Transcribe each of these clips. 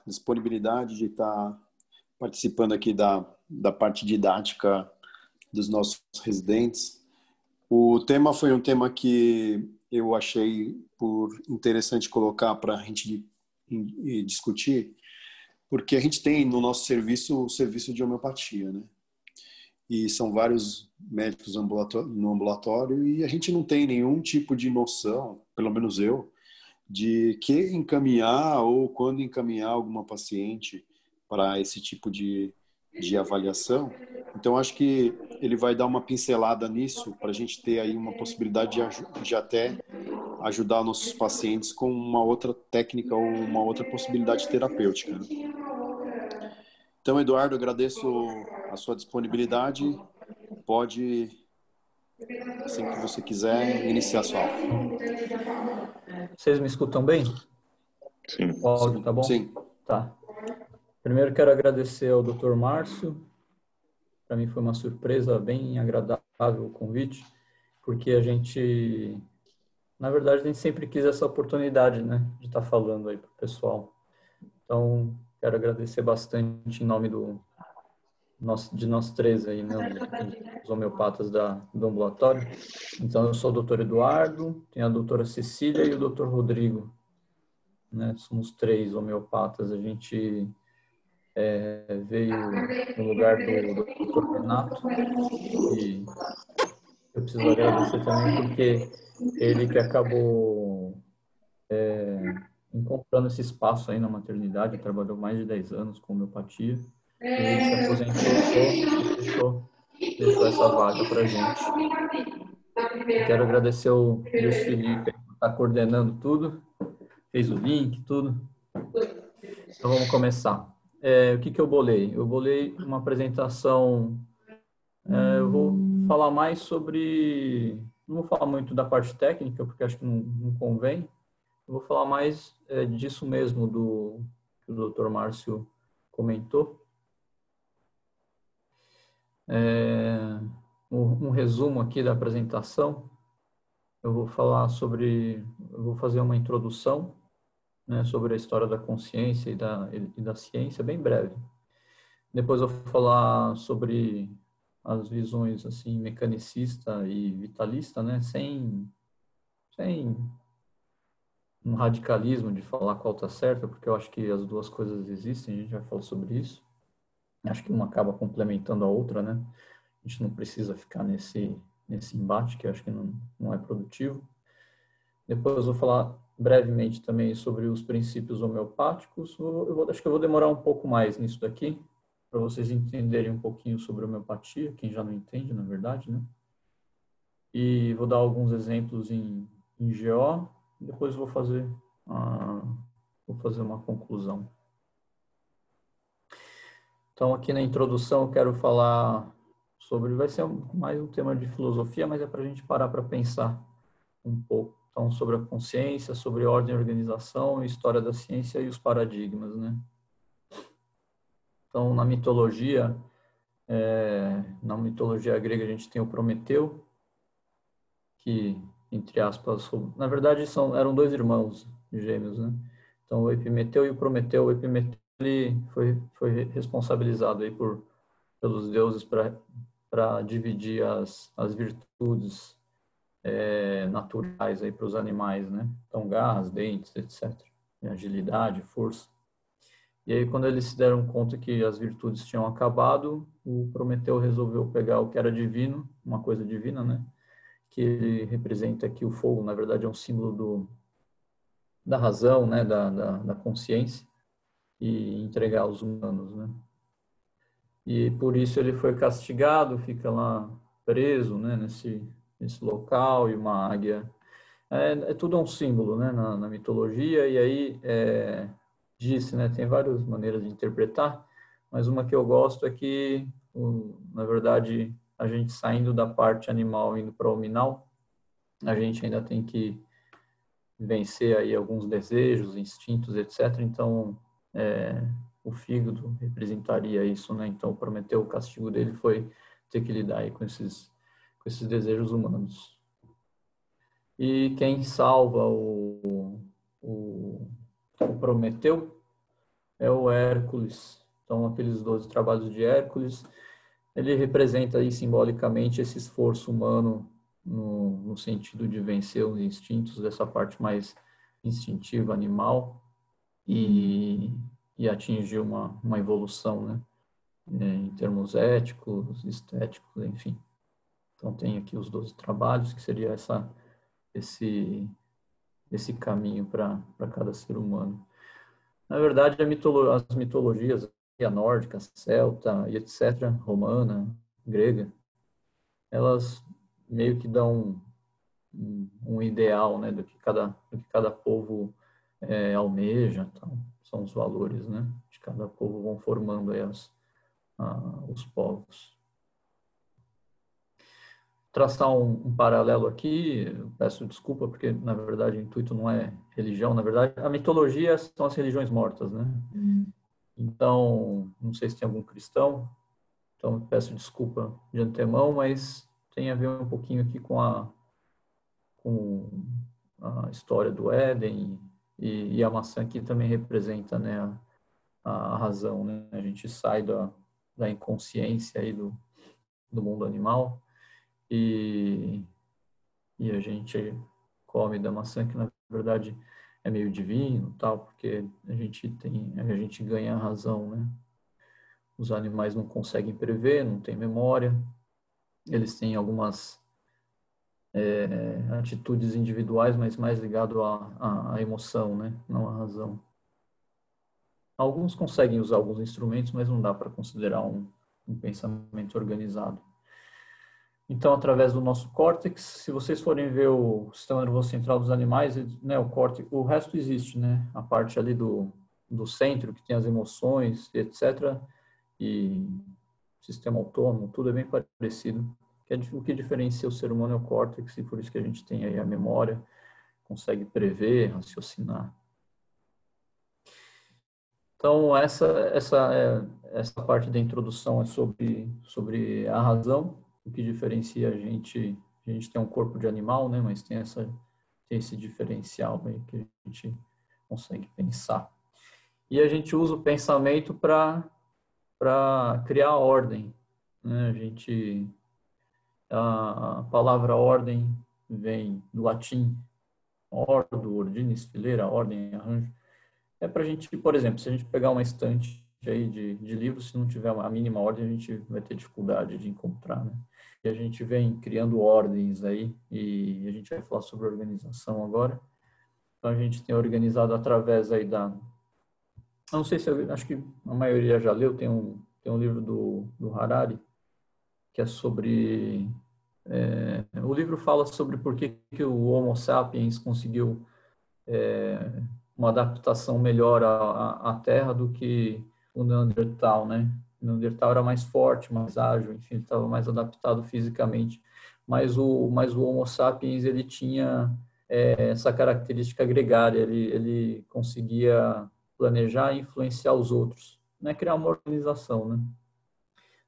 disponibilidade de estar participando aqui da parte didática dos nossos residentes. O tema foi um tema que eu achei por interessante colocar para a gente discutir, porque a gente tem no nosso serviço o serviço de homeopatia, né? E são vários médicos no ambulatório e a gente não tem nenhum tipo de noção, pelo menos eu, de que encaminhar ou quando encaminhar alguma paciente para esse tipo de avaliação. Então, acho que ele vai dar uma pincelada nisso para a gente ter aí uma possibilidade de até ajudar nossos pacientes com uma outra técnica ou uma outra possibilidade terapêutica, né? Então, Eduardo, agradeço a sua disponibilidade. Pode, assim que você quiser, iniciar a sua aula. Vocês me escutam bem? Sim. O áudio tá bom? Sim. Tá. Primeiro quero agradecer ao Dr. Márcio. Para mim foi uma surpresa bem agradável o convite, porque na verdade, a gente sempre quis essa oportunidade, né, de estar falando aí para o pessoal. Então, quero agradecer bastante em nome de nós três aí, né, os homeopatas do ambulatório. Então, eu sou o Dr. Eduardo, tem a doutora Cecília e o Dr. Rodrigo, né, somos três homeopatas. A gente veio no lugar do Dr. Renato, e eu preciso agradecer também porque ele que acabou encontrando esse espaço aí na maternidade, trabalhou mais de 10 anos com homeopatia, e ele se aposentou e deixou essa vaga para gente. Eu quero agradecer o Luiz Felipe por estar coordenando tudo, fez o link, tudo. Então vamos começar. O que eu bolei? Eu bolei uma apresentação. Eu vou falar mais sobre... Não vou falar muito da parte técnica, porque acho que não convém. Eu vou falar mais disso mesmo que o Dr. Márcio comentou. Um resumo aqui da apresentação. Eu vou fazer uma introdução, né, sobre a história da consciência e da ciência, bem breve. Depois eu vou falar sobre as visões assim mecanicista e vitalista, né, sem um radicalismo de falar qual está certo, porque eu acho que as duas coisas existem, a gente já falou sobre isso. Acho que uma acaba complementando a outra, né? A gente não precisa ficar nesse embate, que eu acho que não é produtivo. Depois eu vou falar brevemente também sobre os princípios homeopáticos. Acho que eu vou demorar um pouco mais nisso daqui, para vocês entenderem um pouquinho sobre homeopatia, quem já não entende, na verdade, né? E vou dar alguns exemplos em GO, depois vou fazer uma conclusão. Então, aqui na introdução, eu quero falar sobre... Vai ser mais um tema de filosofia, mas é para a gente parar para pensar um pouco. Então, sobre a consciência, sobre ordem e organização, história da ciência e os paradigmas, né? Então, na mitologia grega, a gente tem o Prometeu, que, entre aspas, na verdade, eram dois irmãos gêmeos, né? Então, o Epimeteu e o Prometeu. O Epimeteu ele foi responsabilizado aí pelos deuses para dividir as virtudes naturais aí para os animais, né? Então, garras, dentes, etc. E agilidade, força. E aí, quando eles se deram conta que as virtudes tinham acabado, o Prometeu resolveu pegar o que era divino, uma coisa divina, né? Que ele representa aqui o fogo, na verdade é um símbolo da razão, né? Da consciência, e entregar aos humanos, né? E por isso ele foi castigado, fica lá preso, né? Nesse local, e uma águia. Tudo um símbolo, né? Na mitologia, e aí disse, né? Tem várias maneiras de interpretar, mas uma que eu gosto é que, na verdade, a gente saindo da parte animal indo para o hominal, a gente ainda tem que vencer aí alguns desejos, instintos, etc. Então, o fígado representaria isso, né? Então, Prometeu, o castigo dele foi ter que lidar aí com esses desejos humanos. E quem salva o Prometeu é o Hércules. Então, aqueles 12 trabalhos de Hércules, ele representa aí simbolicamente esse esforço humano no sentido de vencer os instintos, dessa parte mais instintiva, animal, e atingir uma evolução, né? Em termos éticos, estéticos, enfim. Então, tem aqui os 12 trabalhos, que seria esse caminho para cada ser humano. Na verdade, as mitologias, a nórdica, a celta e etc., romana, grega, elas meio que dão um ideal, né, do que cada povo almeja, então, são os valores, né, de cada povo vão formando aí os povos. Traçar um paralelo aqui, eu peço desculpa porque na verdade o intuito não é religião, na verdade a mitologia são as religiões mortas, né? Então, não sei se tem algum cristão, então peço desculpa de antemão, mas tem a ver um pouquinho aqui com a história do Éden e a maçã aqui também representa, né, a razão, né? A gente sai da inconsciência aí do mundo animal e a gente come da maçã que na verdade é meio divino, tal, porque a gente ganha a razão, né? Os animais não conseguem prever, não têm memória, eles têm algumas atitudes individuais, mas mais ligado à emoção, né? Não à razão. Alguns conseguem usar alguns instrumentos, mas não dá para considerar um pensamento organizado. Então, através do nosso córtex, se vocês forem ver o sistema nervoso central dos animais, né, o córtex, o resto existe, né? A parte ali do centro, que tem as emoções, etc. E sistema autônomo, tudo é bem parecido. O que diferencia o ser humano é o córtex, e por isso que a gente tem aí a memória, consegue prever, raciocinar. Então, essa parte da introdução é sobre a razão, o que diferencia a gente tem um corpo de animal, né, mas tem esse diferencial aí que a gente consegue pensar. E a gente usa o pensamento para criar ordem, né? A palavra ordem vem do latim ordo, ordinis, fileira, ordem, arranjo. É para a gente, por exemplo, se a gente pegar uma estante aí de livros, se não tiver a mínima ordem, a gente vai ter dificuldade de encontrar, né? E a gente vem criando ordens aí, e a gente vai falar sobre organização agora. Então, a gente tem organizado através aí eu não sei se acho que a maioria já leu, tem um livro do Harari, que é sobre... o livro fala sobre por que o Homo sapiens conseguiu uma adaptação melhor à Terra do que o Neandertal, né? O Neandertal era mais forte, mais ágil, enfim, ele estava mais adaptado fisicamente. Mas o Homo sapiens, ele tinha essa característica gregária, ele conseguia planejar e influenciar os outros, né? Criar uma organização, né?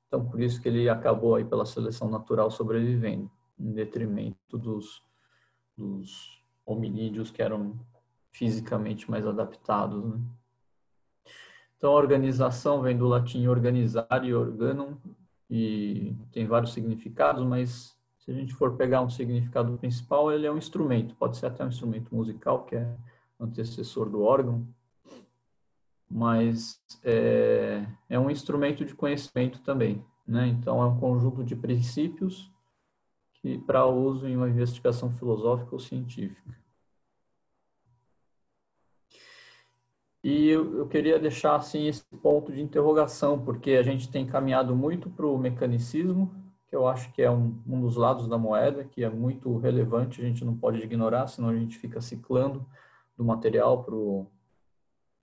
Então, por isso que ele acabou aí pela seleção natural sobrevivendo, em detrimento dos hominídeos que eram fisicamente mais adaptados, né? Então, a organização vem do latim organizar e organum, e tem vários significados, mas se a gente for pegar um significado principal, ele é um instrumento, pode ser até um instrumento musical, que é antecessor do órgão, mas é um instrumento de conhecimento também, né? Então, é um conjunto de princípios que para uso em uma investigação filosófica ou científica. E eu queria deixar assim esse ponto de interrogação, porque a gente tem caminhado muito para o mecanicismo, que eu acho que é um dos lados da moeda, que é muito relevante, a gente não pode ignorar, senão a gente fica ciclando do material para o,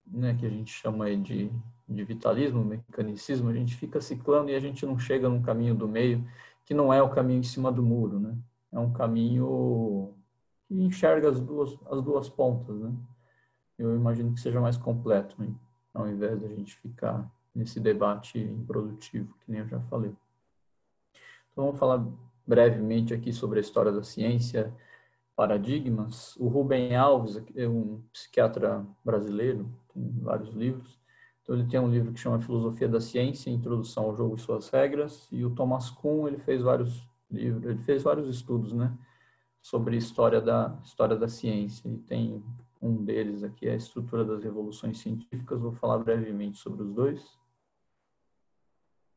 né, que a gente chama aí de vitalismo, mecanicismo, a gente fica ciclando e a gente não chega num caminho do meio, que não é o caminho em cima do muro, né? É um caminho que enxerga as duas pontas, né? Eu imagino que seja mais completo, né? Ao invés de a gente ficar nesse debate improdutivo, que nem eu já falei. Então, vamos falar brevemente aqui sobre a história da ciência, paradigmas. O Rubem Alves é um psiquiatra brasileiro, tem vários livros. Então, ele tem um livro que chama Filosofia da Ciência, Introdução ao Jogo e Suas Regras, e o Thomas Kuhn, ele fez vários livros, ele fez vários estudos, né, sobre história da ciência, e tem um deles aqui, a estrutura das revoluções científicas. Vou falar brevemente sobre os dois.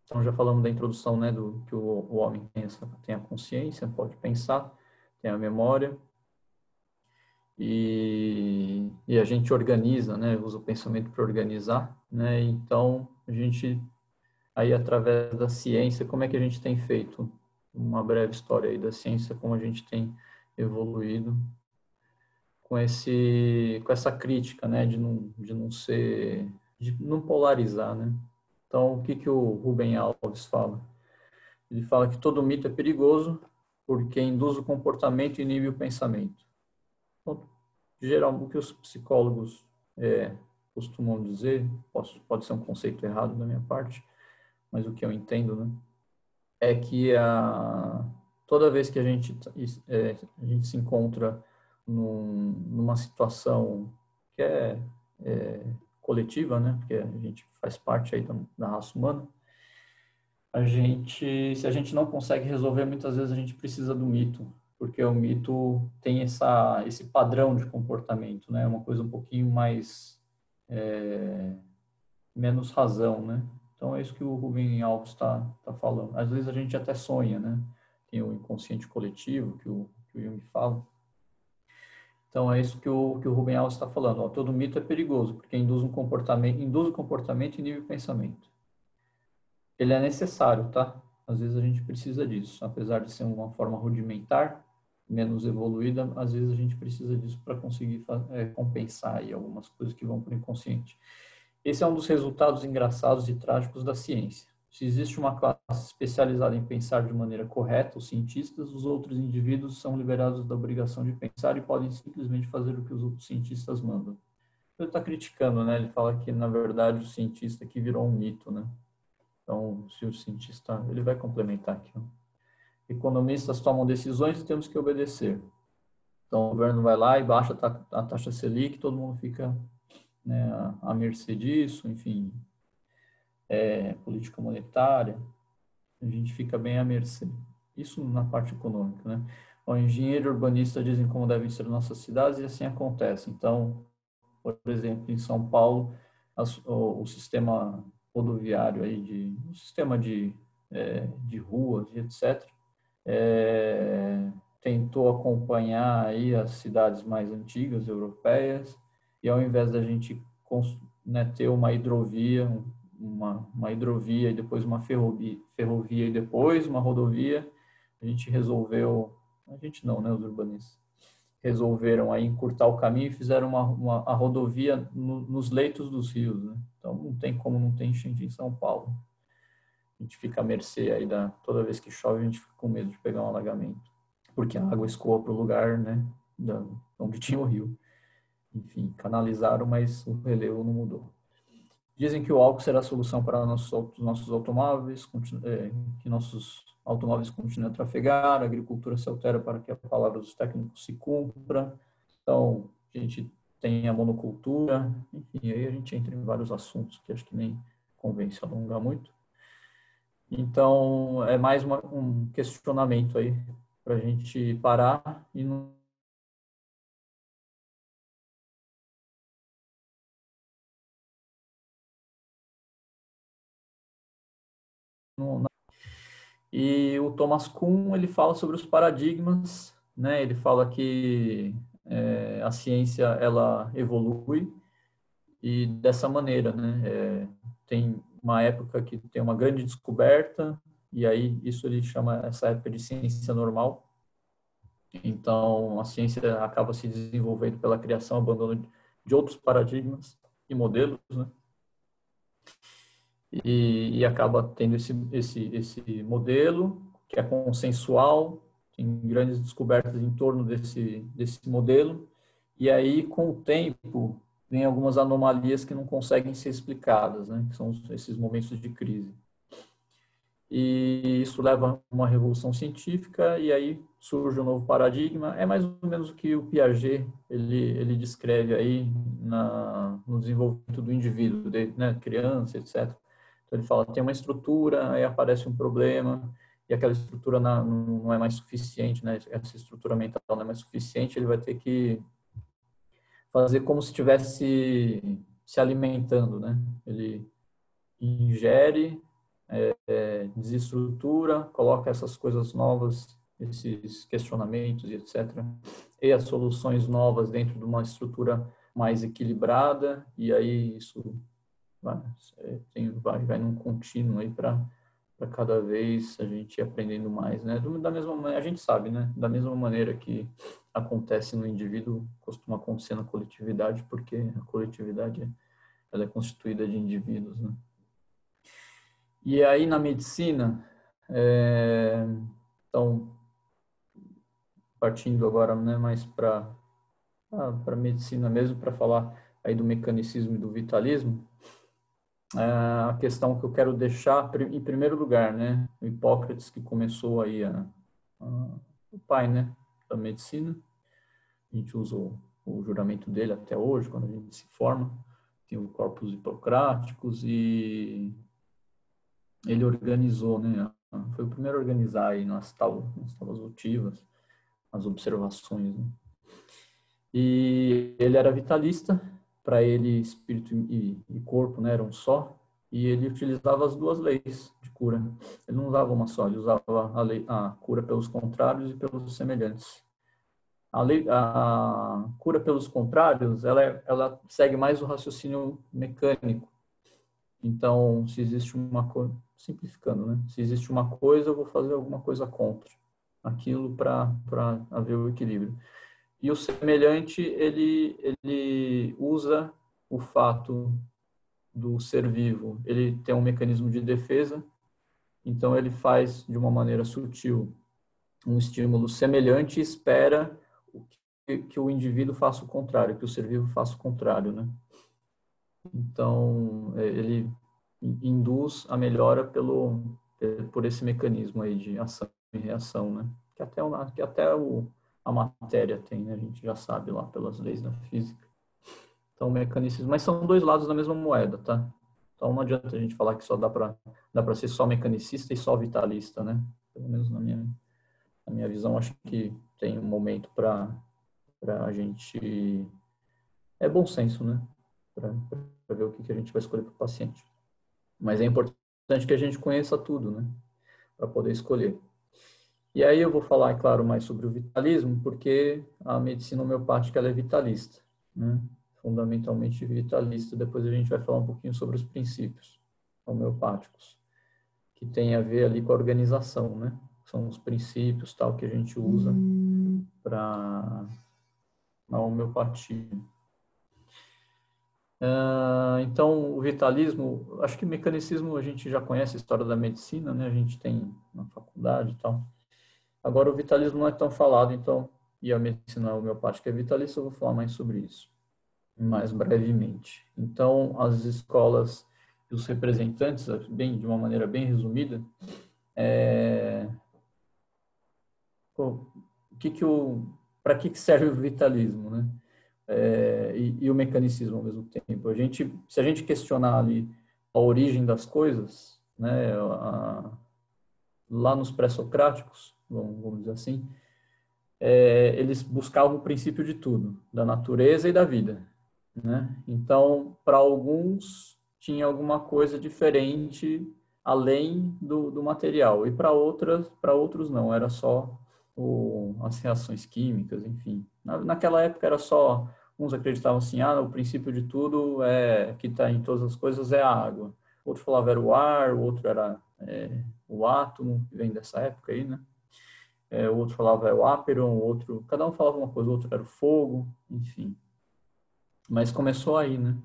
Então, já falamos da introdução, né, do que o homem tem a consciência, pode pensar, tem a memória, e a gente organiza, né, usa o pensamento para organizar, né, então a gente, aí através da ciência, como é que a gente tem feito? Uma breve história aí da ciência, como a gente tem evoluído com essa crítica, né, de não polarizar, né. Então, o que o Rubem Alves fala? Ele fala que todo mito é perigoso porque induz o comportamento e inibe o pensamento. Então, geral, o que os psicólogos costumam dizer, pode ser um conceito errado da minha parte, mas o que eu entendo, né, é que toda vez que a gente se encontra numa situação que é coletiva, né, porque a gente faz parte aí da raça humana, se a gente não consegue resolver, muitas vezes a gente precisa do mito, porque o mito tem esse padrão de comportamento, né? Uma coisa um pouquinho mais, menos razão, né? Então é isso que o Rubem Alves está falando. Às vezes a gente até sonha, né? Tem o inconsciente coletivo que o Jung fala. Então é isso que o Rubem Alves está falando. Ó, todo mito é perigoso, porque induz o comportamento e inibe o pensamento. Ele é necessário, tá? Às vezes a gente precisa disso, apesar de ser uma forma rudimentar, menos evoluída, às vezes a gente precisa disso para conseguir compensar aí algumas coisas que vão para o inconsciente. Esse é um dos resultados engraçados e trágicos da ciência. Se existe uma classe especializada em pensar de maneira correta, os cientistas, os outros indivíduos são liberados da obrigação de pensar e podem simplesmente fazer o que os outros cientistas mandam. Ele está criticando, né? Ele fala que, na verdade, o cientista aqui virou um mito, né? Então, se o cientista, ele vai complementar aqui. Ó. Economistas tomam decisões e temos que obedecer. Então, o governo vai lá e baixa a taxa Selic, todo mundo fica, né, à mercê disso, enfim, política monetária, a gente fica bem à mercê. Isso na parte econômica, né? O engenheiro e urbanista dizem como devem ser nossas cidades e assim acontece. Então, por exemplo, em São Paulo, o sistema rodoviário aí o sistema de ruas e etc. Tentou acompanhar aí as cidades mais antigas europeias e ao invés da gente né, ter uma hidrovia, uma hidrovia e depois uma ferrovia e depois uma rodovia, a gente resolveu, a gente não, né, os urbanistas, resolveram aí encurtar o caminho e fizeram a rodovia nos leitos dos rios, né? Então não tem como não ter enchente em São Paulo. A gente fica à mercê aí toda vez que chove a gente fica com medo de pegar um alagamento, porque a água escoa para o lugar, né, onde tinha o rio. Enfim, canalizaram, mas o relevo não mudou. Dizem que o álcool será a solução para nossos automóveis, que nossos automóveis continuem a trafegar, a agricultura se altera para que a palavra dos técnicos se cumpra. Então, a gente tem a monocultura, enfim, aí a gente entra em vários assuntos que acho que nem convém se alongar muito. Então, é mais um questionamento aí para a gente parar e não. E o Thomas Kuhn, ele fala sobre os paradigmas, né? Ele fala que a ciência, ela evolui e dessa maneira, né? Tem uma época que tem uma grande descoberta e aí isso ele chama essa época de ciência normal. Então, a ciência acaba se desenvolvendo pela criação, abandono de outros paradigmas e modelos, né? E acaba tendo esse modelo que é consensual, tem grandes descobertas em torno desse modelo, e aí, com o tempo, vem algumas anomalias que não conseguem ser explicadas, né? Que são esses momentos de crise. E isso leva a uma revolução científica, e aí surge um novo paradigma. É mais ou menos o que o Piaget ele descreve aí no desenvolvimento do indivíduo, né, criança, etc. Então ele fala, tem uma estrutura, aí aparece um problema, e aquela estrutura não é mais suficiente, né? Essa estrutura mental não é mais suficiente, ele vai ter que fazer como se estivesse se alimentando, né? Ele ingere, desestrutura, coloca essas coisas novas, esses questionamentos e etc. E as soluções novas dentro de uma estrutura mais equilibrada, e aí isso vai num contínuo aí para cada vez a gente ir aprendendo mais, né? Da mesma maneira, a gente sabe, né? Da mesma maneira que acontece no indivíduo, costuma acontecer na coletividade, porque a coletividade ela é constituída de indivíduos, né? E aí na medicina, então, partindo agora, né, mais para medicina mesmo, para falar aí do mecanicismo e do vitalismo, a questão que eu quero deixar em primeiro lugar, né, o Hipócrates que começou aí o pai, né, da medicina, a gente usa o juramento dele até hoje, quando a gente se forma, tem o Corpus Hipocráticos e ele organizou, né, foi o primeiro a organizar aí nas tábuas votivas, as observações, né? E ele era vitalista, para ele espírito e corpo, né, eram só, e ele utilizava as duas leis de cura. Ele não usava uma só, ele usava a cura pelos contrários e pelos semelhantes. A cura pelos contrários, ela segue mais o raciocínio mecânico. Então, se existe uma coisa, simplificando, né? Se existe uma coisa, eu vou fazer alguma coisa contra aquilo para haver o equilíbrio. E o semelhante, ele usa o fato do ser vivo. Ele tem um mecanismo de defesa, então ele faz de uma maneira sutil um estímulo semelhante e espera que o indivíduo faça o contrário, que o ser vivo faça o contrário, né? Então, ele induz a melhora por esse mecanismo aí de ação e reação, né? Que até a matéria tem, né? A gente já sabe lá pelas leis da física. Então, mecanismos, mas são dois lados da mesma moeda, tá? Então, não adianta a gente falar que só dá para ser só mecanicista e só vitalista, né? Pelo menos na minha visão, acho que tem um momento para a gente... É bom senso, né? Para ver o que a gente vai escolher para o paciente. Mas é importante que a gente conheça tudo, né? Para poder escolher. E aí eu vou falar, é claro, mais sobre o vitalismo, porque a medicina homeopática ela é vitalista, né? Fundamentalmente vitalista. Depois a gente vai falar um pouquinho sobre os princípios homeopáticos, que tem a ver ali com a organização, né? São os princípios tal que a gente usa para a homeopatia. Então, o vitalismo, acho que mecanicismo a gente já conhece a história da medicina, né? A gente tem na faculdade e tal. Agora, o vitalismo não é tão falado, então, e a medicina homeopática é vitalista, eu vou falar mais sobre isso, mais brevemente. Então, as escolas e os representantes, de uma maneira bem resumida, para que serve o vitalismo, né? E o mecanismo ao mesmo tempo. Se a gente questionar ali a origem das coisas, né, lá nos pré-socráticos, vamos dizer assim, eles buscavam o princípio de tudo, da natureza e da vida, né? Então, para alguns, tinha alguma coisa diferente além do material, e para outros não, era só as reações químicas, enfim. Naquela época era só, uns acreditavam assim, o princípio de tudo que está em todas as coisas é a água. Outro falava era o ar, o outro era o átomo, que vem dessa época aí, né? O outro falava é o áperon, o outro... Cada um falava uma coisa, o outro era o fogo, enfim. Mas começou aí, né?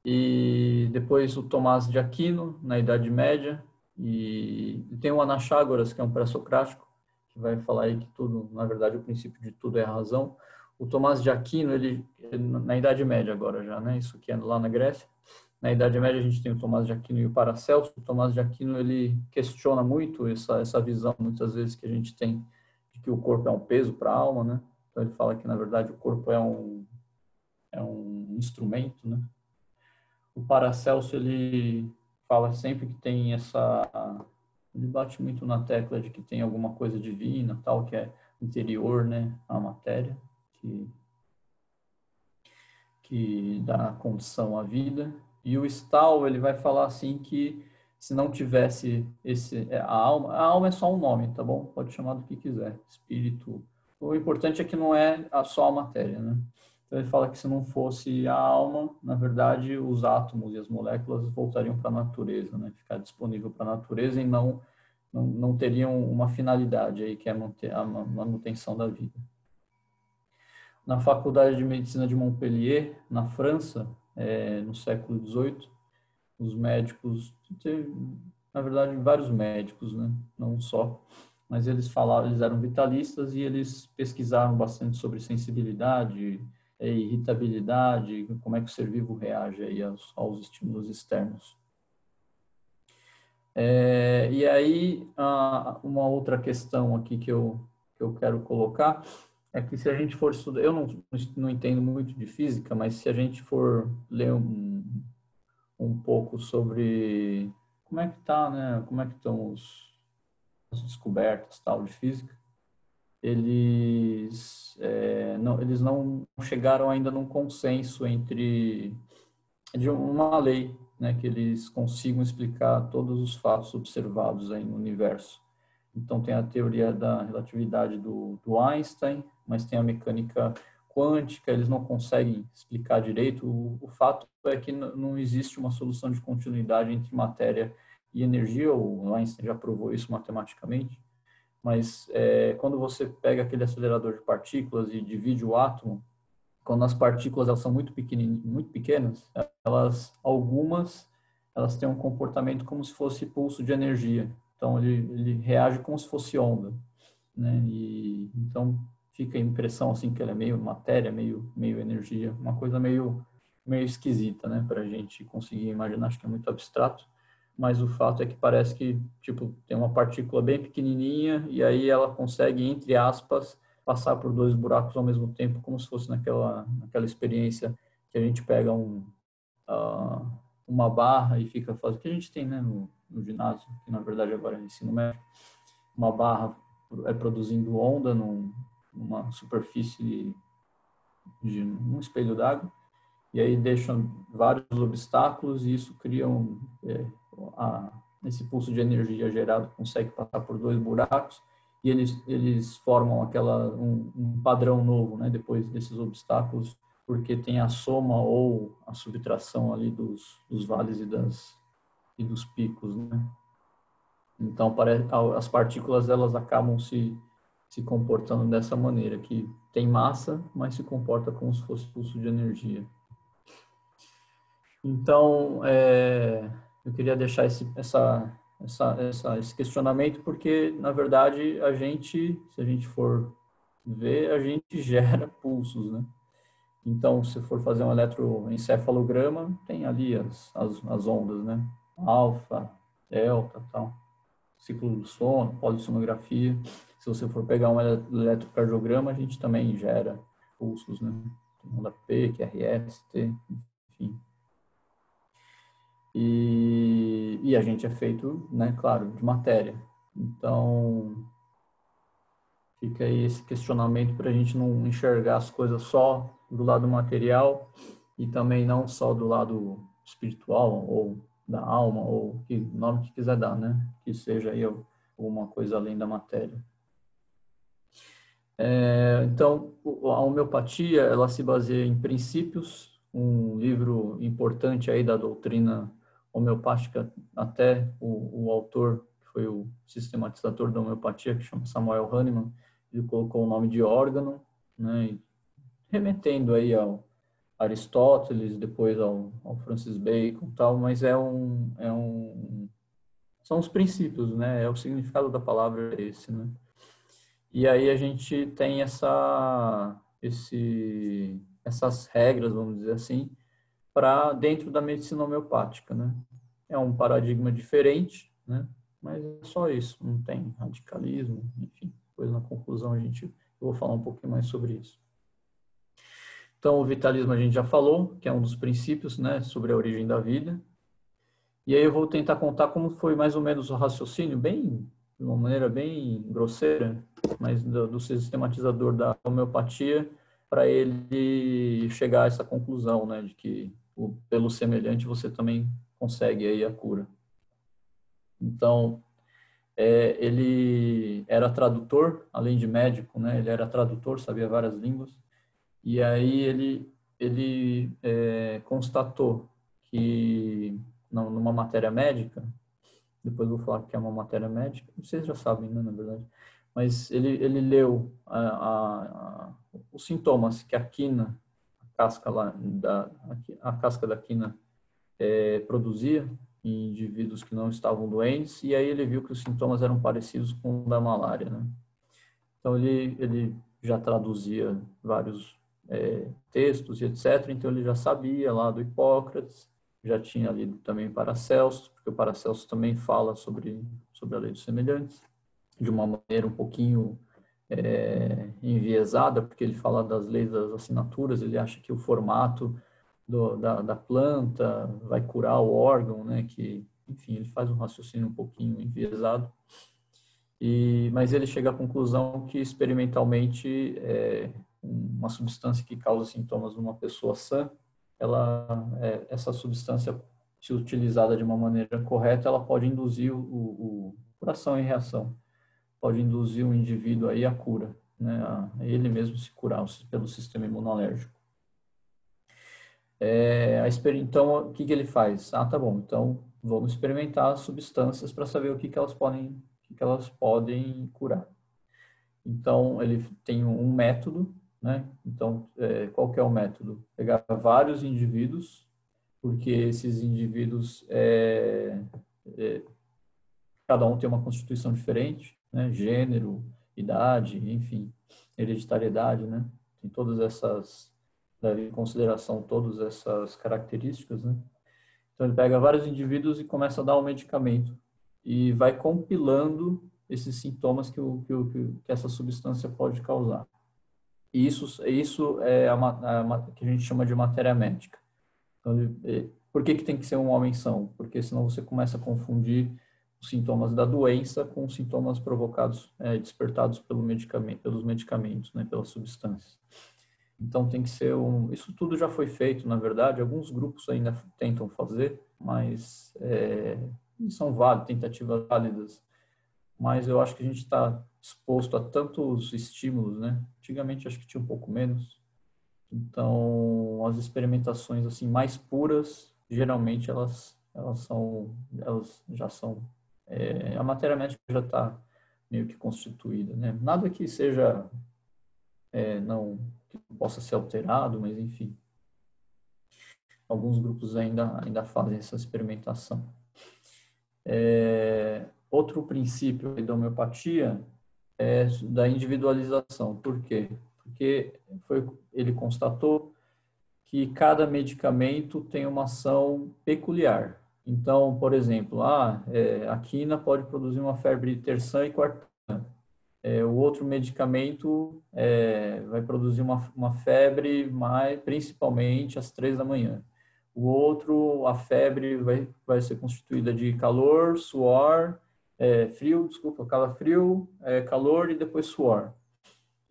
E depois o Tomás de Aquino, na Idade Média, e tem o Anaxágoras, que é um pré-socrático, que vai falar aí que tudo, na verdade, o princípio de tudo é a razão. O Tomás de Aquino, ele na Idade Média agora já, né? Isso que é lá na Grécia. Na Idade Média a gente tem o Tomás de Aquino e o Paracelso. O Tomás de Aquino, ele questiona muito essa visão, muitas vezes, que a gente tem, de que o corpo é um peso para a alma, né? Então ele fala que, na verdade, o corpo é um instrumento, né? O Paracelso, ele fala sempre que tem essa... Ele bate muito na tecla de que tem alguma coisa divina, tal, que é interior, né, à matéria, que dá condição à vida. E o Stahl, ele vai falar assim que se não tivesse a alma é só um nome, tá bom? Pode chamar do que quiser, espírito. O importante é que não é só a matéria, né? Então ele fala que se não fosse a alma, na verdade, os átomos e as moléculas voltariam para a natureza, né? Ficar disponível para a natureza e não teriam uma finalidade aí, que é a manutenção da vida. Na Faculdade de Medicina de Montpellier, na França, no século XVIII, os médicos, na verdade, vários médicos, né? Não só, mas eles eram vitalistas e eles pesquisaram bastante sobre sensibilidade, irritabilidade, como é que o ser vivo reage aí aos estímulos externos. E aí, uma outra questão aqui que eu quero colocar é que se a gente for estudar, eu não entendo muito de física, mas se a gente for ler um pouco sobre como é que tá, né? Como é que estão as descobertas tal de física, eles não chegaram ainda num consenso de uma lei, né, que eles consigam explicar todos os fatos observados aí no universo. Então tem a teoria da relatividade do Einstein, mas tem a mecânica quântica, eles não conseguem explicar direito. O fato é que não existe uma solução de continuidade entre matéria e energia, o Einstein já provou isso matematicamente, mas quando você pega aquele acelerador de partículas e divide o átomo, quando as partículas elas são muito pequenas, algumas elas têm um comportamento como se fosse pulso de energia. Então ele reage como se fosse onda, né? E então fica a impressão assim que ele é meio matéria, meio energia, uma coisa meio esquisita, né? Para a gente conseguir imaginar, acho que é muito abstrato. Mas o fato é que parece que tipo tem uma partícula bem pequenininha e aí ela consegue, entre aspas, passar por dois buracos ao mesmo tempo, como se fosse naquela experiência que a gente pega uma barra e fica fazendo, que a gente tem, né, no ginásio, que na verdade agora é ensino médio, uma barra produzindo onda numa superfície de um espelho d'água, e aí deixam vários obstáculos e isso cria esse pulso de energia gerado consegue passar por dois buracos e eles formam um padrão novo, né, depois desses obstáculos, porque tem a soma ou a subtração ali dos vales e dos picos, né? Então as partículas elas acabam se comportando dessa maneira, que tem massa, mas se comporta como se fosse pulso de energia. Então, eu queria deixar esse questionamento porque, na verdade, se a gente for ver, a gente gera pulsos, né? Então, se for fazer um eletroencefalograma, tem ali as ondas, né? Alfa, delta, tal. Ciclo do sono, polissonografia. Se você for pegar um eletrocardiograma, a gente também gera pulsos, né? Tem onda P, QRS, T, enfim. E a gente é feito, né, claro, de matéria. Então, fica aí esse questionamento para a gente não enxergar as coisas só do lado material e também não só do lado espiritual ou da alma, ou que nome que quiser dar, né? Que seja aí alguma coisa além da matéria. Então, a homeopatia, ela se baseia em princípios, um livro importante aí da doutrina homeopática, até o autor, que foi o sistematizador da homeopatia, que chama Samuel Hahnemann, ele colocou o nome de órgão, né, remetendo aí ao Aristóteles, depois ao Francis Bacon, tal, mas são os princípios, né, é o significado da palavra esse, né. E aí a gente tem essas regras, vamos dizer assim, para dentro da medicina homeopática, né? É um paradigma diferente, né? Mas é só isso, não tem radicalismo, enfim. Depois, na conclusão, eu vou falar um pouquinho mais sobre isso. Então, o vitalismo a gente já falou, que é um dos princípios, né, sobre a origem da vida. E aí eu vou tentar contar como foi mais ou menos o raciocínio, de uma maneira bem grosseira, mas do sistematizador da homeopatia, para ele chegar a essa conclusão, né, de que pelo semelhante você também consegue aí a cura. Então, ele era tradutor, além de médico, né, ele era tradutor, sabia várias línguas, e aí ele constatou que numa matéria médica, depois eu vou falar que é uma matéria médica, vocês já sabem, né, na verdade, mas ele leu os sintomas que a quina, a casca a casca da quina produzia em indivíduos que não estavam doentes, e aí ele viu que os sintomas eram parecidos com o da malária, né? Então ele já traduzia vários textos e etc. Então ele já sabia lá do Hipócrates, já tinha lido também Paracelsus, porque o Paracelsus também fala sobre a lei dos semelhantes, de uma maneira um pouquinho enviesada, porque ele fala das leis das assinaturas, ele acha que o formato da planta vai curar o órgão, né? Que, enfim, ele faz um raciocínio um pouquinho enviesado. Mas ele chega à conclusão que experimentalmente uma substância que causa sintomas numa pessoa sã, essa substância, se utilizada de uma maneira correta, ela pode induzir por ação e reação, pode induzir o indivíduo aí à cura, né, a ele mesmo se curar pelo sistema imunológico. Então, o que ele faz? Tá bom, então vamos experimentar as substâncias para saber o que elas podem curar. Então, ele tem um método, né? Então, qual que é o método? Pegar vários indivíduos, porque esses indivíduos, cada um tem uma constituição diferente, né? Gênero, idade, enfim, hereditariedade, né? Tem todas essas, leva em consideração todas essas características, né? Então, ele pega vários indivíduos e começa a dar um medicamento e vai compilando esses sintomas que essa substância pode causar. E isso é que a gente chama de matéria médica. Então, por que tem que ser um homem são? Porque senão você começa a confundir os sintomas da doença com os sintomas provocados, despertados pelos medicamentos, né, pelas substâncias. Então tem que ser isso tudo já foi feito, na verdade, alguns grupos ainda tentam fazer, mas são válidas, tentativas válidas, mas eu acho que a gente está exposto a tantos estímulos, né? Antigamente acho que tinha um pouco menos, então as experimentações assim mais puras, geralmente elas já são, a matéria médica já está meio que constituída, né? Nada que seja que possa ser alterado, mas enfim. Alguns grupos ainda fazem essa experimentação. Outro princípio da homeopatia é da individualização. Por quê? Porque ele constatou que cada medicamento tem uma ação peculiar. Então, por exemplo, a quina pode produzir uma febre terçã e quartã. O outro medicamento vai produzir uma febre, principalmente às 3 da manhã. O outro, a febre vai ser constituída de calor, suor, calafrio, calor e depois suor.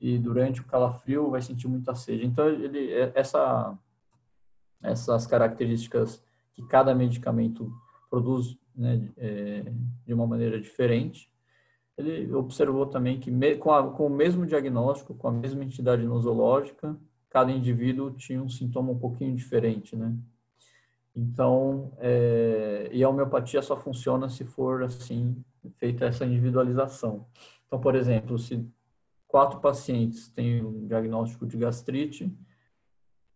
E durante o calafrio vai sentir muita sede. Então, essas características que cada medicamento produz, né, de uma maneira diferente. Ele observou também que com o mesmo diagnóstico, com a mesma entidade nosológica, cada indivíduo tinha um sintoma um pouquinho diferente, né? Então, e a homeopatia só funciona se for assim, feita essa individualização. Então, por exemplo, se 4 pacientes têm um diagnóstico de gastrite,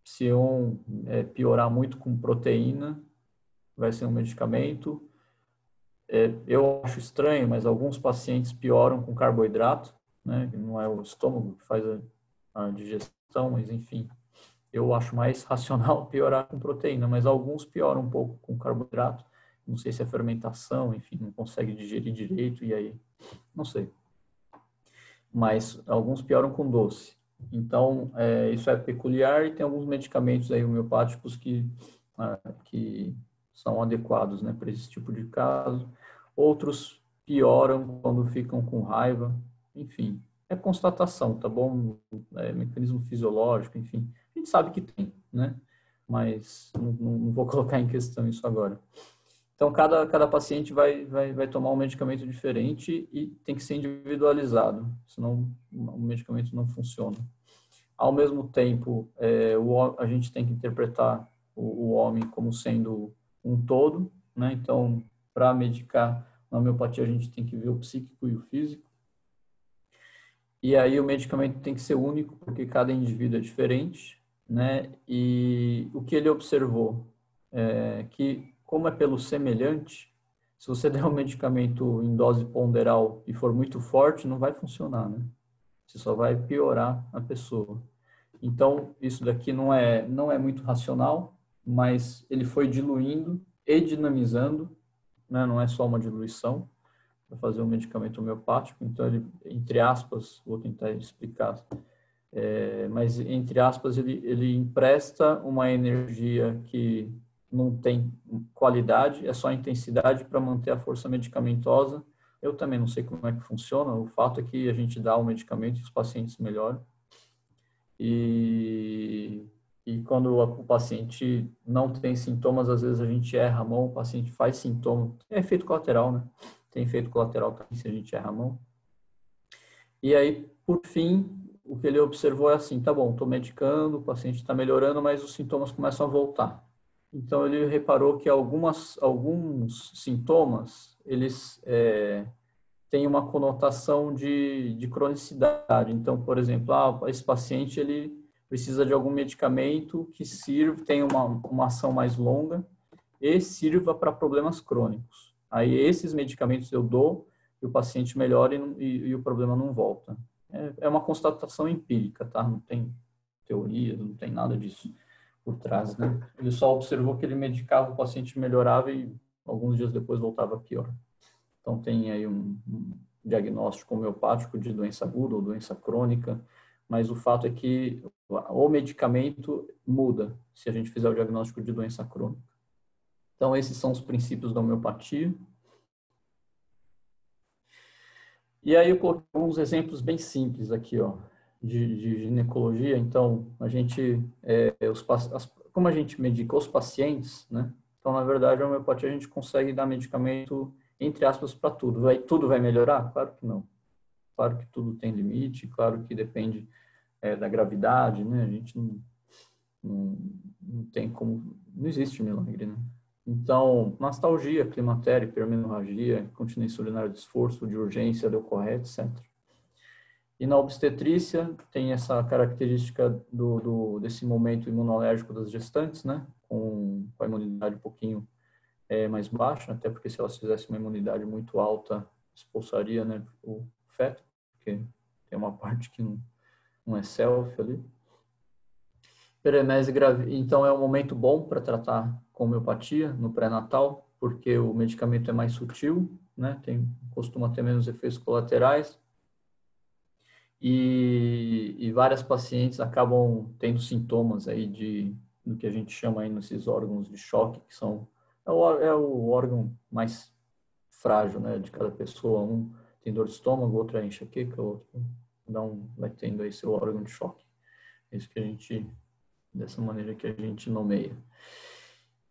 se um piorar muito com proteína, vai ser um medicamento. Eu acho estranho, mas alguns pacientes pioram com carboidrato, né? Não é o estômago que faz a digestão, mas enfim, eu acho mais racional piorar com proteína, mas alguns pioram um pouco com carboidrato. Não sei se é fermentação, enfim, não consegue digerir direito e aí, não sei. mas alguns pioram com doce. Então, isso é peculiar e tem alguns medicamentos aí homeopáticos que são adequados, né, para esse tipo de caso. Outros pioram quando ficam com raiva. Enfim, é constatação, tá bom? É mecanismo fisiológico, enfim. A gente sabe que tem, né? Mas não vou colocar em questão isso agora. Então, cada paciente vai tomar um medicamento diferente e tem que ser individualizado, senão o medicamento não funciona. Ao mesmo tempo, a gente tem que interpretar o homem como sendo um todo, né? Então, para medicar na homeopatia, a gente tem que ver o psíquico e o físico. E aí o medicamento tem que ser único, porque cada indivíduo é diferente, né? E o que ele observou é que, como é pelo semelhante, se você der um medicamento em dose ponderal e for muito forte, não vai funcionar, né? Você só vai piorar a pessoa. Então, isso daqui não é muito racional, mas ele foi diluindo e dinamizando, né? Não é só uma diluição para fazer um medicamento homeopático. Então, ele, entre aspas, vou tentar explicar, mas entre aspas, ele empresta uma energia que não tem qualidade, é só intensidade para manter a força medicamentosa. Eu também não sei como é que funciona, o fato é que a gente dá o medicamento e os pacientes melhoram. E quando o paciente não tem sintomas, às vezes a gente erra a mão, o paciente faz sintoma. É efeito colateral, né? Tem efeito colateral também se a gente erra a mão. E aí, por fim, o que ele observou é assim, tá bom, estou medicando, o paciente está melhorando, mas os sintomas começam a voltar. Então, ele reparou que alguns sintomas, eles têm uma conotação de cronicidade. Então, por exemplo, esse paciente, ele precisa de algum medicamento que sirva, tenha uma ação mais longa e sirva para problemas crônicos. Aí, esses medicamentos eu dou e o paciente melhora e o problema não volta. É uma constatação empírica, tá? Não tem teoria, não tem nada disso por trás, né? Ele só observou que ele medicava, o paciente melhorava e alguns dias depois voltava pior. Então, tem aí um diagnóstico homeopático de doença aguda ou doença crônica, mas o fato é que o medicamento muda se a gente fizer o diagnóstico de doença crônica. Então, esses são os princípios da homeopatia. E aí eu coloquei alguns exemplos bem simples aqui, ó, de ginecologia. Então, a gente, como a gente medica os pacientes, né? Então, na verdade, a homeopatia a gente consegue dar medicamento, entre aspas, para tudo. Tudo vai melhorar? Claro que não. Claro que tudo tem limite, claro que depende da gravidade, né? A gente não tem como, não existe milagre, né? Então, mastalgia, climatério, hipermenorragia, incontinência urinária de esforço, de urgência, leucorreia, etc. E na obstetrícia tem essa característica desse momento imunológico das gestantes, né? Com a imunidade um pouquinho mais baixa, até porque se elas fizessem uma imunidade muito alta, expulsaria, né, o feto, porque tem uma parte que não é self ali. Hiperemese grave, então é um momento bom para tratar com homeopatia no pré-natal, porque o medicamento é mais sutil, né? Costuma ter menos efeitos colaterais e várias pacientes acabam tendo sintomas aí do que a gente chama aí nesses órgãos de choque, que é o órgão mais frágil, né, de cada pessoa. Um tem dor de estômago, outro é enxaqueca, outro vai tendo aí seu órgão de choque. É isso que a gente, dessa maneira que a gente nomeia.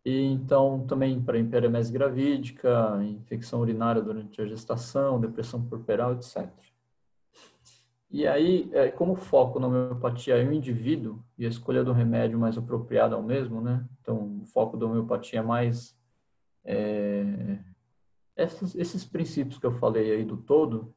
E então, também para hiperemese gravídica, infecção urinária durante a gestação, depressão puerperal, etc. E aí, como o foco na homeopatia é o indivíduo e a escolha do remédio mais apropriado ao mesmo, né? Então, o foco da homeopatia é mais esses princípios que eu falei aí do todo.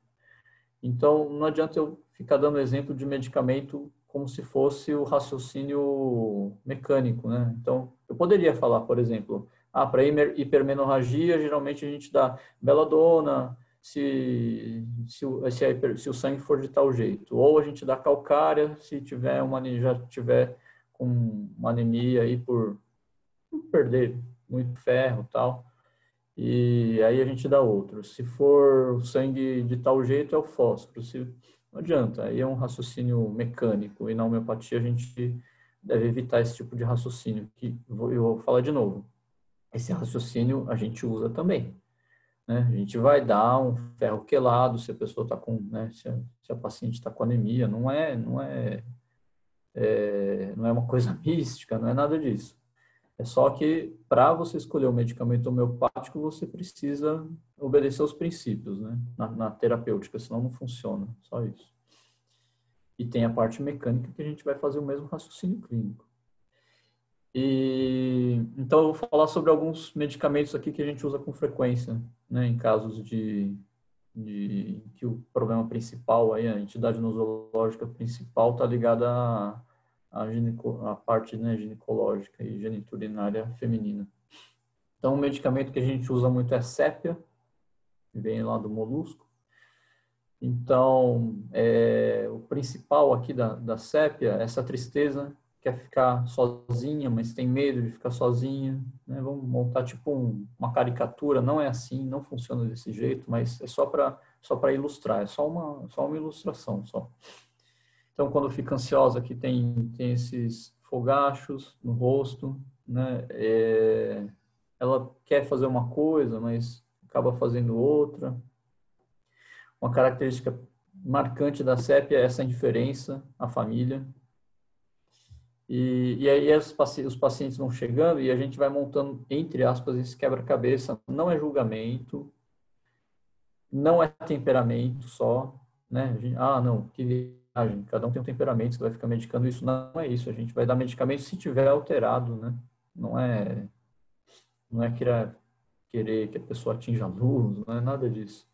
Então, não adianta eu ficar dando exemplo de medicamento como se fosse o raciocínio mecânico, né? Então, eu poderia falar, por exemplo, para hipermenorragia, geralmente a gente dá beladona, se o sangue for de tal jeito. Ou a gente dá calcária, se já tiver com uma anemia aí por perder muito ferro e tal. E aí a gente dá outro. Se for o sangue de tal jeito, é o fósforo. Não adianta, aí é um raciocínio mecânico, e na homeopatia a gente deve evitar esse tipo de raciocínio, que eu vou falar de novo. Esse raciocínio a gente usa também, né? A gente vai dar um ferro quelado se a pessoa está com, né, se a paciente está com anemia, não é uma coisa mística, não é nada disso. É só que para você escolher um medicamento homeopático, você precisa obedecer aos princípios, né? Na terapêutica, senão não funciona, só isso. E tem a parte mecânica que a gente vai fazer o mesmo raciocínio clínico. E então eu vou falar sobre alguns medicamentos aqui que a gente usa com frequência, né, em casos de que o problema principal aí, a entidade nosológica principal está ligada à parte, né, ginecológica e geniturinária feminina. Então, um medicamento que a gente usa muito é sépia, que vem lá do molusco. Então, o principal aqui da sépia é essa tristeza, quer ficar sozinha, mas tem medo de ficar sozinha, né? Vamos montar tipo uma caricatura, não é assim, não funciona desse jeito, mas é só para ilustrar, é só uma ilustração só. Então, quando fica ansiosa, aqui tem esses fogachos no rosto, né? Ela quer fazer uma coisa, mas acaba fazendo outra. Uma característica marcante da sépia é essa indiferença à família. E aí os pacientes vão chegando e a gente vai montando, entre aspas, esse quebra-cabeça. Não é julgamento, não é temperamento só, né? Não, que viagem, cada um tem um temperamento, você vai ficar medicando isso. Não é isso, a gente vai dar medicamento se tiver alterado, né? Não é querer que a pessoa atinja a luz, não é nada disso.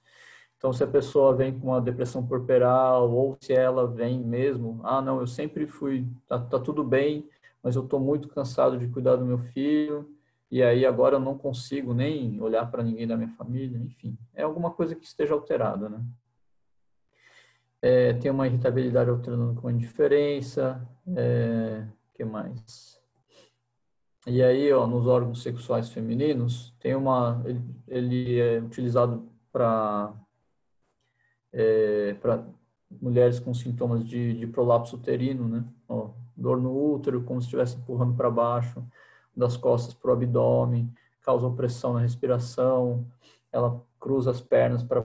Então, se a pessoa vem com uma depressão corporal ou se ela vem mesmo, não, eu sempre fui, tá tudo bem, mas eu estou muito cansado de cuidar do meu filho e aí agora eu não consigo nem olhar para ninguém da minha família, enfim, é alguma coisa que esteja alterada, né? Tem uma irritabilidade alternando com indiferença, que mais? E aí, ó, nos órgãos sexuais femininos, ele é utilizado para mulheres com sintomas de prolapso uterino, né? Ó, dor no útero, como se estivesse empurrando para baixo, das costas para o abdômen, causa opressão na respiração, ela cruza as pernas para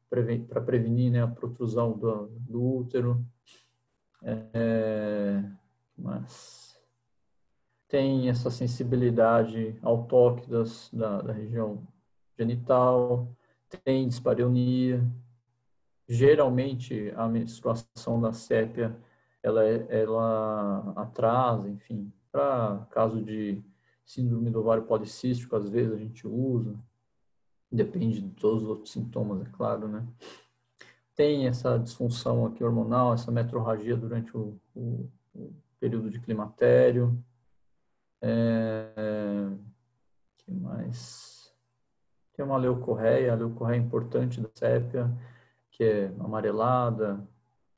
prevenir, né, a protrusão do útero. Mas tem essa sensibilidade ao toque da região genital, tem dispareunia. Geralmente, a menstruação da sépia, ela atrasa, enfim, para caso de síndrome do ovário policístico, às vezes a gente usa, depende de todos os outros sintomas, é claro, né? Tem essa disfunção aqui hormonal, essa metrorragia durante o período de climatério. Que mais? Tem uma leucorreia, a leucorreia importante da sépia, que é amarelada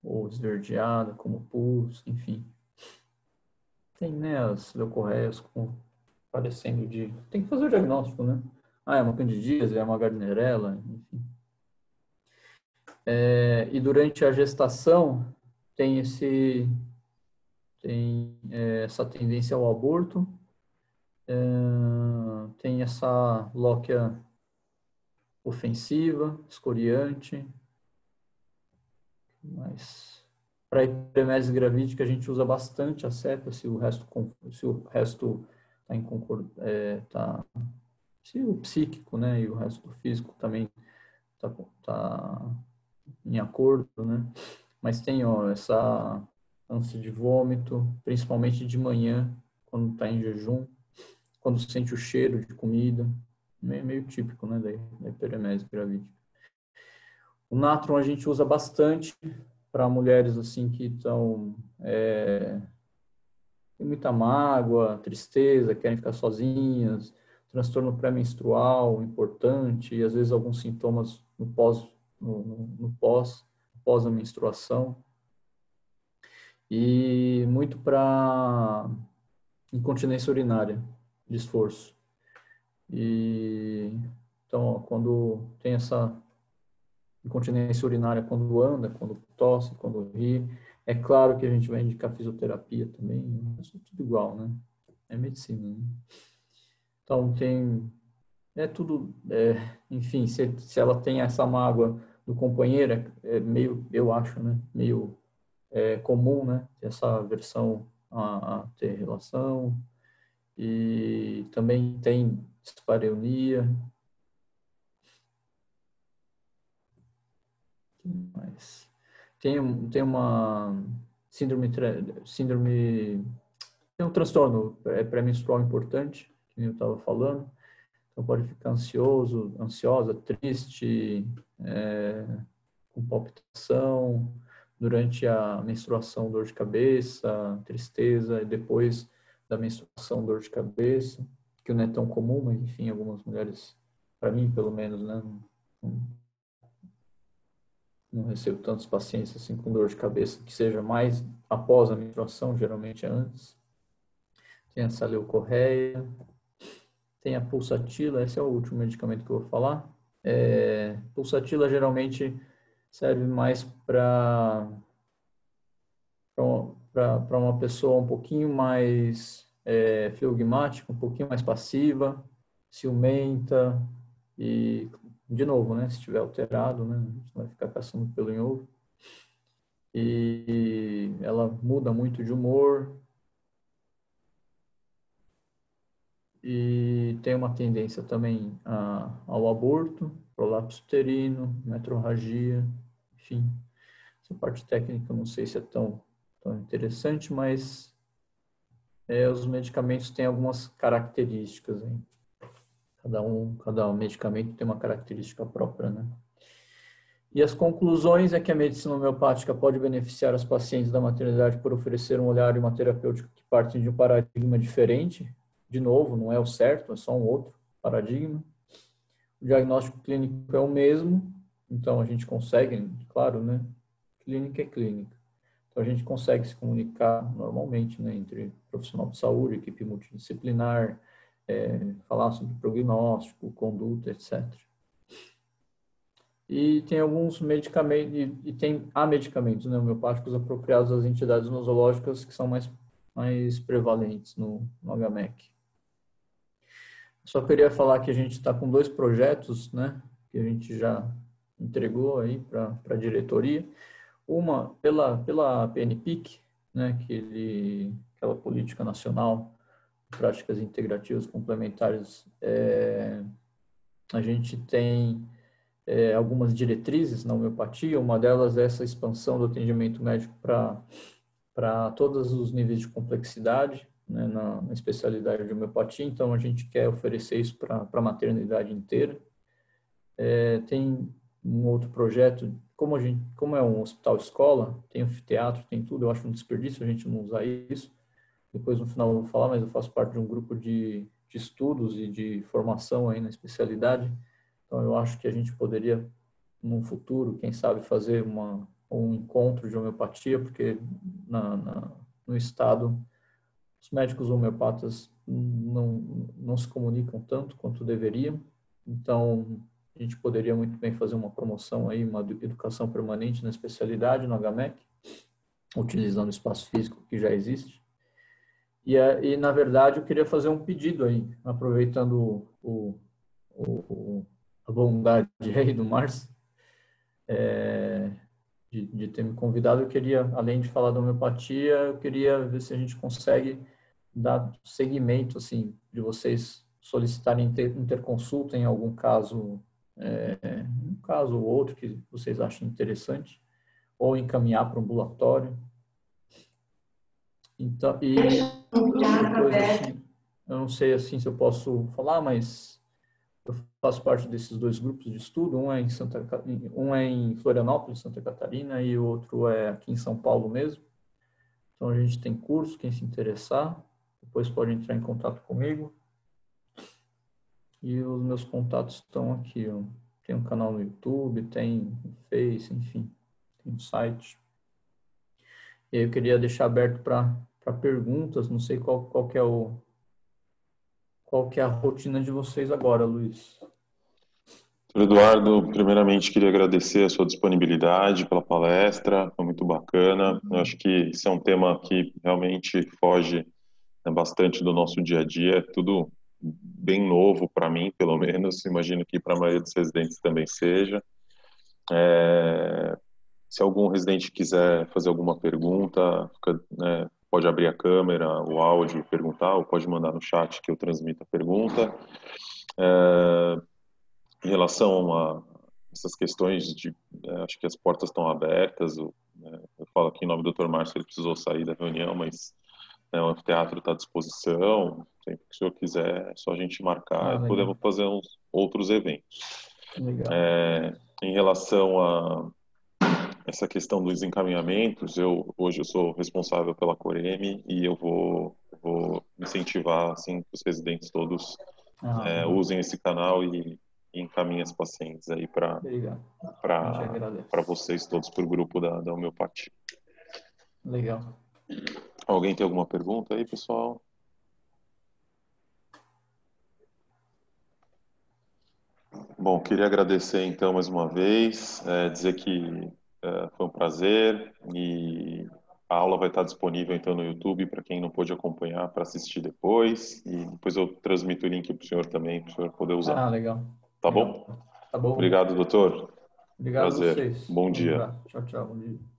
ou esverdeada, como pus, enfim. Tem, né, as leucorreias parecendo de... Tem que fazer o diagnóstico, né? É uma candidíase, é uma gardnerella, enfim. E durante a gestação tem essa tendência ao aborto, tem essa lóquia ofensiva, escoriante, mas para a hiperemese gravídica a gente usa bastante a sépia, se o resto está em se o psíquico, né, e o resto do físico também tá em acordo, né? Mas tem, ó, essa ânsia de vômito, principalmente de manhã, quando está em jejum, quando sente o cheiro de comida, meio típico, né, da hiperemese gravídica. O natron a gente usa bastante para mulheres assim que estão tem muita mágoa, tristeza, querem ficar sozinhas, transtorno pré-menstrual importante e às vezes alguns sintomas pós a menstruação e muito para incontinência urinária de esforço. E então, ó, quando tem incontinência urinária quando anda, quando tosse, quando ri. É claro que a gente vai indicar fisioterapia também, mas é tudo igual, né? É medicina, né? Então, é tudo, enfim, se ela tem essa mágoa do companheiro, é meio, eu acho, né? Meio comum, né? Essa aversão a ter relação. E também tem dispareunia. Mas tem uma síndrome, tem um transtorno pré-menstrual importante, que eu estava falando. Então pode ficar ansioso, ansiosa, triste, com palpitação, durante a menstruação, dor de cabeça, tristeza, e depois da menstruação, dor de cabeça, que não é tão comum, mas enfim, algumas mulheres, para mim pelo menos, né, não recebo tantos pacientes assim com dor de cabeça que seja mais após a menstruação, geralmente é antes. Tem essa leucorreia, tem a pulsatila, esse é o último medicamento que eu vou falar. Pulsatila geralmente serve mais para uma pessoa um pouquinho mais flegmática, um pouquinho mais passiva, ciumenta e, de novo, né, se estiver alterado, né, a gente vai ficar caçando pelo em ovo. E ela muda muito de humor e tem uma tendência também ao aborto, prolapso uterino, metrorragia, enfim. Essa parte técnica eu não sei se é tão interessante, mas os medicamentos têm algumas características, hein? Cada medicamento tem uma característica própria, né? E as conclusões é que a medicina homeopática pode beneficiar as pacientes da maternidade por oferecer um olhar e uma terapêutica que partem de um paradigma diferente. De novo, não é o certo, é só um outro paradigma. O diagnóstico clínico é o mesmo, então a gente consegue, claro, né? Clínica é clínica. Então a gente consegue se comunicar normalmente, né, entre profissional de saúde, equipe multidisciplinar, falar sobre prognóstico, conduta, etc. E tem alguns medicamentos, e tem medicamentos, né, homeopáticos apropriados às entidades nosológicas que são mais prevalentes no HMEC. Só queria falar que a gente está com 2 projetos, né, que a gente já entregou aí para a diretoria. Uma pela PNPIC, né, aquela Política Nacional de Práticas Integrativas Complementares, a gente tem algumas diretrizes na homeopatia, uma delas é essa expansão do atendimento médico para todos os níveis de complexidade, né, na especialidade de homeopatia, então a gente quer oferecer isso para a maternidade inteira. Tem um outro projeto, como é um hospital-escola, tem anfiteatro, tem tudo, eu acho um desperdício a gente não usar isso. Depois no final eu vou falar, mas eu faço parte de um grupo de estudos e de formação aí na especialidade, então eu acho que a gente poderia, no futuro, quem sabe, fazer um encontro de homeopatia, porque no estado os médicos homeopatas não se comunicam tanto quanto deveriam, então a gente poderia muito bem fazer uma promoção aí, uma educação permanente na especialidade, no HMEC, utilizando o espaço físico que já existe. E na verdade, eu queria fazer um pedido aí, aproveitando a bondade aí do Márcio, de ter me convidado. Eu queria, além de falar da homeopatia, eu queria ver se a gente consegue dar seguimento, assim, de vocês solicitarem interconsulta em algum caso, um caso ou outro que vocês achem interessante, ou encaminhar para o ambulatório. Então, e depois, assim, eu não sei assim se eu posso falar, mas eu faço parte desses 2 grupos de estudo, um é em Florianópolis, Santa Catarina, e o outro é aqui em São Paulo mesmo. Então a gente tem curso, quem se interessar, depois pode entrar em contato comigo. E os meus contatos estão aqui, ó. Tem um canal no YouTube, tem no Face, enfim, tem um site. E aí eu queria deixar aberto para perguntas, não sei qual que é a rotina de vocês agora, Luiz. Eduardo, primeiramente queria agradecer a sua disponibilidade pela palestra, foi muito bacana. Eu acho que esse é um tema que realmente foge, né, bastante do nosso dia a dia, é tudo bem novo para mim, pelo menos, imagino que para a maioria dos residentes também seja. É, Se algum residente quiser fazer alguma pergunta, né, pode abrir a câmera, o áudio e perguntar, ou pode mandar no chat que eu transmito a pergunta. Em relação a essas questões acho que as portas estão abertas. Eu falo aqui em nome do Dr. Márcio, ele precisou sair da reunião, mas, né, o anfiteatro está à disposição. Sempre que o senhor quiser, é só a gente marcar Ah, e legal. podemos fazer uns outros eventos. Legal. Em relação a essa questão dos encaminhamentos, hoje eu sou responsável pela Coreme e vou incentivar assim que os residentes todos Ah, legal. usem esse canal e encaminhem as pacientes aí Obrigado. A gente para agradece. vocês todos, para o grupo da homeopatia. Legal. Alguém tem alguma pergunta aí, pessoal? Bom, queria agradecer então mais uma vez, dizer que foi um prazer e a aula vai estar disponível então no YouTube para quem não pôde acompanhar para assistir depois e depois eu transmito o link para o senhor também, para o senhor poder usar. Ah, legal. Tá Legal. bom? Tá bom. Obrigado, doutor. Obrigado a Prazer. vocês. Bom Um dia. abraço. Tchau, tchau. Bom dia.